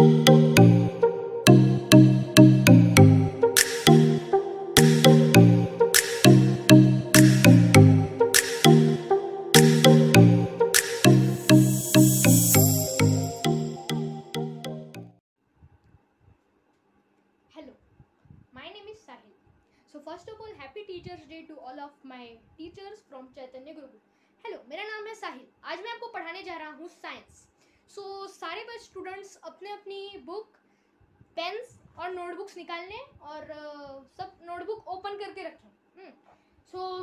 Hello, my name is Sahil. So first of all, happy Teachers Day to all of my teachers from Chaitanya Gurukul. Hello, मेरा नाम है साहिल. आज मैं आपको पढ़ाने जा रहा हूँ साइंस. सारे बच्चे स्टूडेंट्स अपने अपनी बुक, पेन्स और नोटबुक्स निकालने और सब नोटबुक ओपन करके रखें.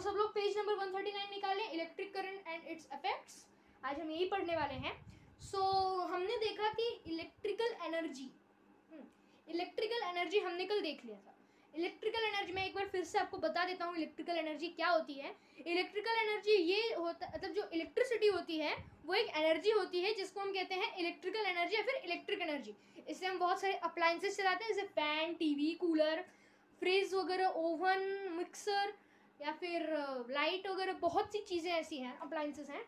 सब लोग पेज नंबर 139 निकालें, electric current and it's effects. आज हम यही पढ़ने वाले हैं. हमने देखा कि इलेक्ट्रिकल एनर्जी हमने कल देख लिया था. इलेक्ट्रिकल एनर्जी मैं एक बार फिर से आपको बता देता हूँ इलेक्ट्रिकल एनर्जी क्या होती है. इलेक्ट्रिकल एनर्जी ये होता मतलब जो इलेक्ट्रिसिटी होती है वो एक एनर्जी होती है जिसको हम कहते हैं इलेक्ट्रिकल एनर्जी या फिर इलेक्ट्रिक एनर्जी. इससे हम बहुत सारे अप्लायंसेस चलाते हैं, जैसे फैन, टीवी, कूलर, फ्रिज वगैरह, ओवन, मिक्सर या फिर लाइट वगैरह. बहुत सी चीज़ें ऐसी हैं, अप्लायंसेस हैं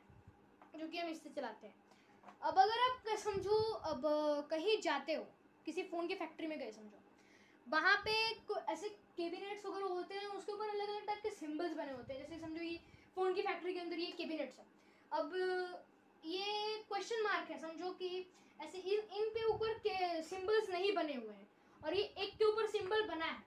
जो कि हम इससे चलाते हैं. अब अगर आप समझो, अब कहीं जाते हो, किसी फ़ोन की फैक्ट्री में गए समझो, वहाँ पे ऐसे कैबिनेट्स वगैरह होते हैं, उसके ऊपर अलग अलग टाइप के सिंबल्स बने होते हैं. जैसे समझो ये फ़ोन की फैक्ट्री के अंदर ये कैबिनेट्स है. अब ये क्वेश्चन मार्क है, समझो कि ऐसे इन पे ऊपर के सिंबल्स नहीं बने हुए हैं और ये एक के ऊपर सिंबल बना है.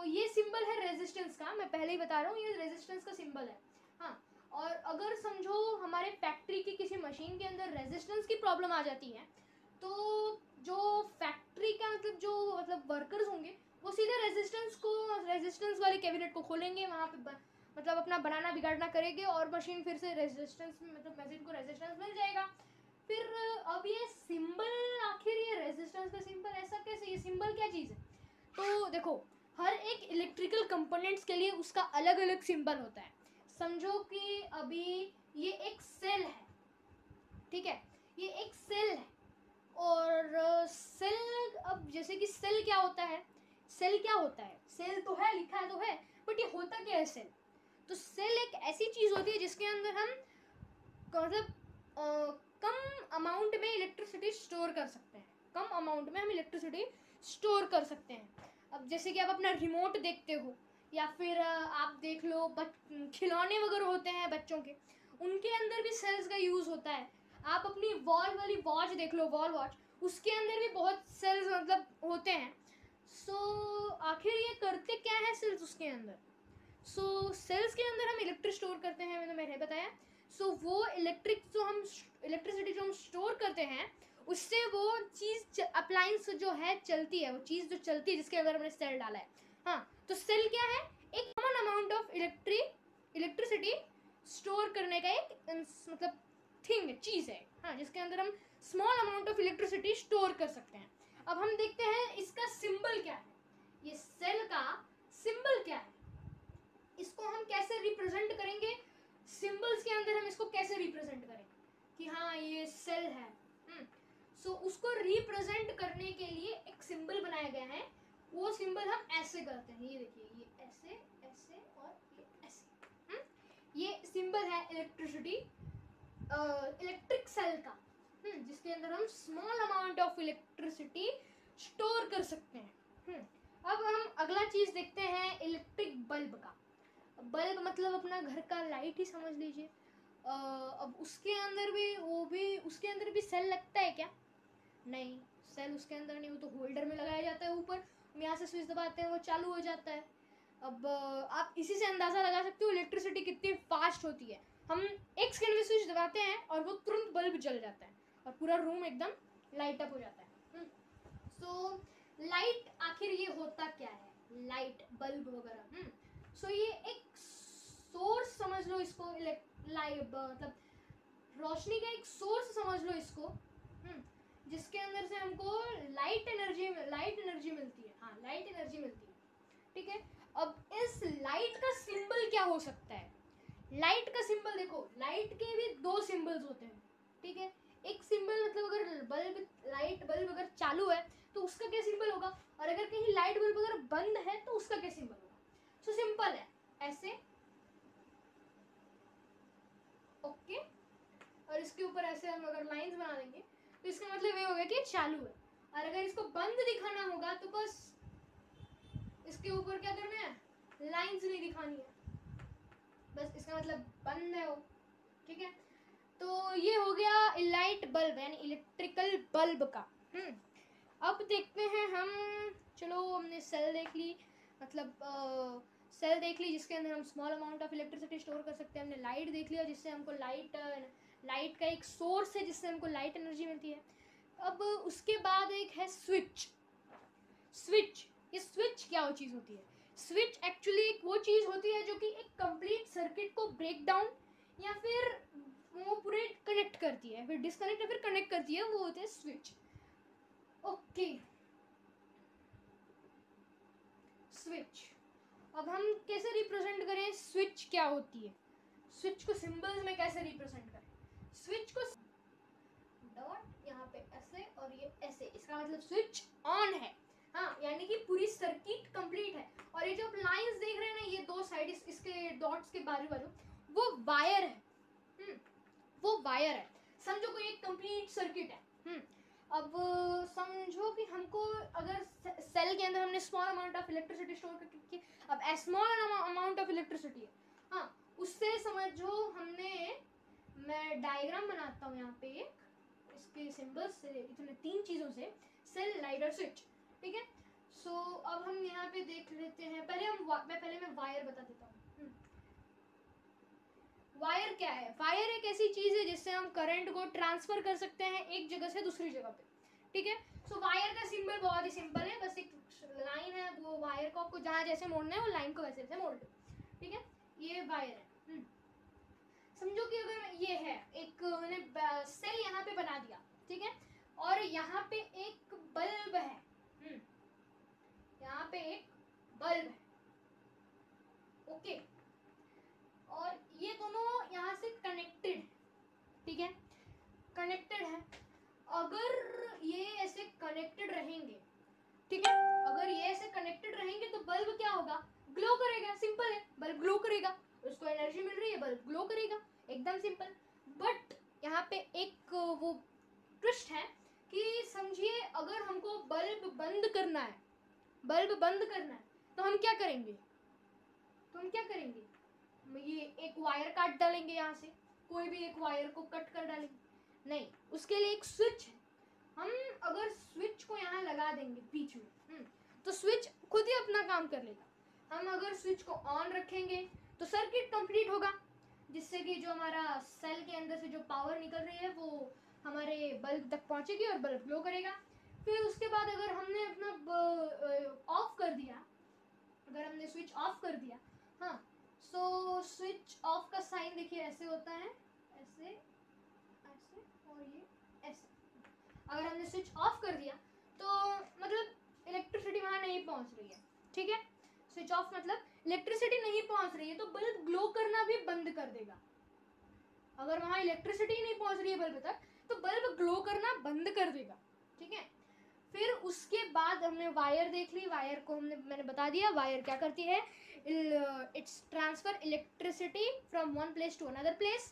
ये सिंबल है रेजिस्टेंस का. मैं पहले ही बता रहा हूँ, ये रेजिस्टेंस का सिंबल है. हाँ, और अगर समझो हमारे फैक्ट्री की किसी मशीन के अंदर रेजिस्टेंस की प्रॉब्लम आ जाती है, तो जो फैक्ट्री का मतलब वर्कर्स होंगे वो सीधे रेजिस्टेंस वाले कैबिनेट को खोलेंगे, वहाँ पे मतलब अपना बनाना बिगाड़ना करेंगे और मशीन फिर से रेजिस्टेंस में, मतलब मशीन को रेजिस्टेंस मिल जाएगा. फिर अब ये सिंबल, आखिर ये रेजिस्टेंस का सिंबल ऐसा कैसे, ये सिंबल क्या चीज़ है? तो देखो, हर एक इलेक्ट्रिकल कंपोनेंट्स के लिए उसका अलग अलग सिंबल होता है. समझो कि अभी ये एक सेल है, ठीक है, ये एक सेल है. और सेल, अब जैसे कि सेल क्या होता है, सेल तो है, लिखा है तो है, बट ये होता क्या है सेल? तो सेल एक ऐसी चीज़ होती है जिसके अंदर हम मतलब कम अमाउंट में इलेक्ट्रिसिटी स्टोर कर सकते हैं. अब जैसे कि आप अपना रिमोट देखते हो, या फिर आप देख लो खिलौने वगैरह होते हैं बच्चों के, उनके अंदर भी सेल्स का यूज़ होता है. आप अपनी वॉल वाली वॉच देख लो, वॉल वॉच, उसके अंदर भी बहुत सेल्स मतलब होते हैं. आखिर ये करते क्या है सेल्स उसके अंदर? सेल्स के अंदर हम इलेक्ट्रिक स्टोर करते हैं, मैंने बताया. वो इलेक्ट्रिसिटी जो हम स्टोर करते हैं, उससे वो चीज़, अप्लायंस जो है चलती है, वो चीज़ जो चलती है जिसके अंदर हमने सेल डाला है. हाँ, तो सेल क्या है? एक common amount of electricity store करने का एक मतलब चीज़ है. हाँ, जिसके अंदर हम small amount of electricity store कर सकते हैं. अब हम देखते हैं इसका सिंबल क्या है. ये सेल का सिंबल क्या है, इसको हम कैसे रिप्रेजेंट करेंगे, सिंबल्स के अंदर हम इसको कैसे रिप्रेजेंट करेंगे कि हाँ ये सेल है. उसको रिप्रेजेंट करने के लिए एक सिंबल बनाया गया है. वो सिंबल हम ऐसे करते हैं, ये देखिए, ये ऐसे, ऐसे और ये ऐसे. ये सिंबल है इलेक्ट्रिक सेल का, जिसके अंदर हम small amount of electricity store कर सकते हैं. अब हम अगला चीज़ देखते हैं, इलेक्ट्रिक बल्ब का. बल्ब मतलब अपना घर का लाइट ही समझ लीजिए. अब उसके अंदर भी सेल लगता है क्या? नहीं, सेल उसके अंदर नहीं, वो तो होल्डर में लगाया जाता है ऊपर. हम यहाँ से स्विच दबाते हैं, वो चालू हो जाता है. अब आप इसी से अंदाज़ा लगा सकते हो इलेक्ट्रिसिटी कितनी फास्ट होती है. हम एक सेकंड में स्विच दबाते हैं और वो तुरंत बल्ब जल जाता है और पूरा रूम एकदम लाइट अप हो जाता है. लाइट, आखिर ये होता क्या है, लाइट, बल्ब वगैरह. ये एक सोर्स समझ लो इसको, लाइट मतलब रोशनी का एक सोर्स समझ लो इसको, जिसके अंदर से हमको लाइट एनर्जी मिलती है. हाँ, लाइट एनर्जी मिलती है, ठीक है. अब इस लाइट का सिंबल क्या हो सकता है? लाइट का सिंबल देखो, लाइट के भी दो सिंबल्स होते हैं, ठीक है. एक सिंबल मतलब अगर लाइट बल्ब अगर चालू है तो उसका क्या सिंबल होगा, और अगर कहीं लाइट बल्ब अगर बंद है तो उसका क्या सिंबल होगा. सिंपल है, ऐसे, ओके, और इसके ऊपर ऐसे हम अगर लाइंस बना देंगे तो इसका मतलब ये हो गया कि चालू है. और अगर इसको बंद दिखाना होगा तो बस इसके ऊपर क्या करना है, लाइंस नहीं दिखानी है, बस इसका मतलब बंद है वो, ठीक है। तो ये हो गया लाइट बल्ब यानी इलेक्ट्रिकल बल्ब का। अब देखते हैं हम, चलो हमने सेल देख ली, मतलब सेल देख ली जिसके अंदर हम small amount of electricity store कर सकते हैं। हमने लाइट देख लिया जिससे हमको लाइट का एक सोर्स है जिससे हमको लाइट एनर्जी मिलती है। अब उसके बाद एक है स्विच। ये स्विच क्या चीज़ होती है? स्विच एक्चुअली एक वो चीज़ होती है जो कि एक कंप्लीट सर्किट को ब्रेक डाउन या फिर वो पूरे कनेक्ट करती है, फिर डिस्कनेक्ट या फिर कनेक्ट करती है, वो होते हैं स्विच। Okay, switch. अब हम कैसे रिप्रेजेंट करें स्विच क्या होती है, स्विच को सिंबल्स में कैसे रिप्रेजेंट करें? स्विच को डॉट यहाँ पे ऐसे और ये ऐसे, इसका मतलब स्विच ऑन है। हाँ, यानी कि पूरी सर्किट कंप्लीट है। और ये जो आप लाइंस देख रहे हैं ना, ये दो साइड इसके डॉट्स के बाजू बाजू, वो वायर है। वो वायर है, समझो कोई एक कंप्लीट सर्किट है। अब समझो कि हमको अगर सेल के अंदर हमने small amount of electricity store करके, अब स्मॉल अमाउंट ऑफ इलेक्ट्रिसिटी है, हाँ, उससे समझो हमने, मैं डायग्राम बनाता हूँ यहाँ पे एक, इसके सिंबल्स से, इतने 3 चीज़ों से, सेल, लाइट और स्विच, ठीक है। सो अब हम यहाँ पे देख लेते हैं, पहले मैं वायर बता देता हूँ। वायर क्या है? वायर एक ऐसी चीज है जिससे हम करंट को ट्रांसफर कर सकते हैं एक जगह से दूसरी जगह पे, ठीक है। सो वायर का सिंबल बहुत ही सिंपल है, बस एक लाइन है, वो वायर को आपको जहाँ जैसे मोड़ना है वो लाइन को वैसे वैसे मोड़ दो, ठीक है। ये वायर है। समझो कि अगर ये है एक, मैंने सेल यहाँ पे बना दिया, ठीक है, और यहाँ पे एक बल्ब है, यहाँ पे एक बल्ब है, ओके, और ये दोनों यहाँ से कनेक्टेड, ठीक है, कनेक्टेड है। अगर ये ऐसे कनेक्टेड रहेंगे, ठीक है, अगर ये ऐसे कनेक्टेड रहेंगे तो बल्ब क्या होगा? ग्लो करेगा, सिंपल है, बल्ब ग्लो करेगा, उसको एनर्जी मिल रही है, बल्ब ग्लो करेगा, एकदम सिंपल। बट यहाँ पे एक वो ट्विस्ट है कि समझिए अगर हमको बल्ब बंद करना है, तो हम क्या करेंगे? ये एक वायर काट डालेंगे, यहाँ से कोई भी एक वायर को कट कर डालेंगे? नहीं, उसके लिए एक स्विच है। हम अगर स्विच को यहाँ लगा देंगे बीच में, तो स्विच खुद ही अपना काम कर लेगा। हम अगर स्विच को ऑन रखेंगे तो सर्किट कंप्लीट होगा, जिससे कि जो हमारा सेल के अंदर से जो पावर निकल रही है वो हमारे बल्ब तक पहुंचेगी और बल्ब ग्लो करेगा। फिर उसके बाद अगर हमने अपना ऑफ कर दिया, अगर हमने स्विच ऑफ कर दिया, हाँ, सो स्विच ऑफ का साइन देखिए ऐसे होता है, ऐसे ऐसे और ये ऐसे। अगर हमने स्विच ऑफ कर दिया तो मतलब इलेक्ट्रिसिटी वहाँ नहीं पहुँच रही है, ठीक है। स्विच ऑफ मतलब इलेक्ट्रिसिटी नहीं पहुँच रही है तो बल्ब ग्लो करना भी बंद कर देगा। अगर वहाँ इलेक्ट्रिसिटी नहीं पहुँच रही है बल्ब तक तो बल्ब ग्लो करना बंद कर देगा, ठीक है। फिर उसके बाद हमने वायर देख ली, वायर को मैंने बता दिया वायर क्या करती है, it's transfer electricity from one place to another place,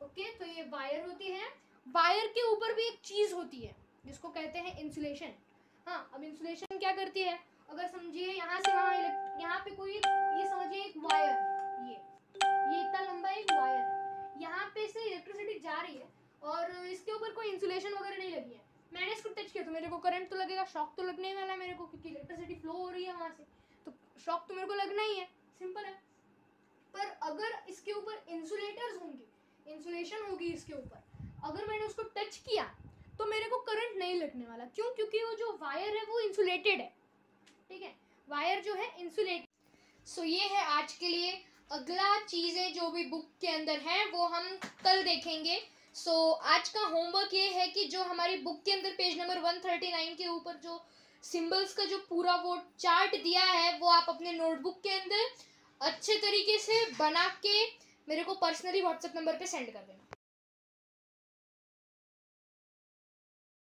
okay. तो ये वायर होती है। वायर के ऊपर भी एक चीज होती है जिसको कहते हैं इंसुलेशन। हाँ, अब इंसुलेशन क्या करती है? अगर समझिए यहाँ से वहाँ, यहाँ पे कोई, ये समझिए एक वायर, ये इतना लंबा एक वायर है, यहाँ पे से इलेक्ट्रिसिटी जा रही है और इसके ऊपर कोई इंसुलेशन वगैरह नहीं लगी है। मैंने इसको टच किया तो मेरे को करंट तो लगेगा, शॉक तो लगने वाला है मेरे को, क्योंकि इलेक्ट्रिसिटी फ्लो हो रही है वहाँ से, तो शॉक तो मेरे को लगना ही है, सिंपल है। पर अगर इसके ऊपर इंसुलेटर्स होंगे, इंसुलेशन होगी इसके ऊपर, अगर मैंने उसको टच किया तो मेरे को करंट नहीं लगने वाला। क्यों? क्योंकि वो जो वायर है वो इंसुलेटेड है, ठीक है, वायर जो है इंसुलेटेड। सो ये है आज के लिए। अगला चीज़ें जो भी बुक के अंदर हैं वो हम कल देखेंगे। आज का होमवर्क ये है कि जो हमारी बुक के अंदर पेज नंबर 139 के ऊपर जो सिंबल्स का जो पूरा वो चार्ट दिया है वो आप अपने नोटबुक के अंदर अच्छे तरीके से बना के मेरे को पर्सनली व्हाट्सएप नंबर पे सेंड कर देना।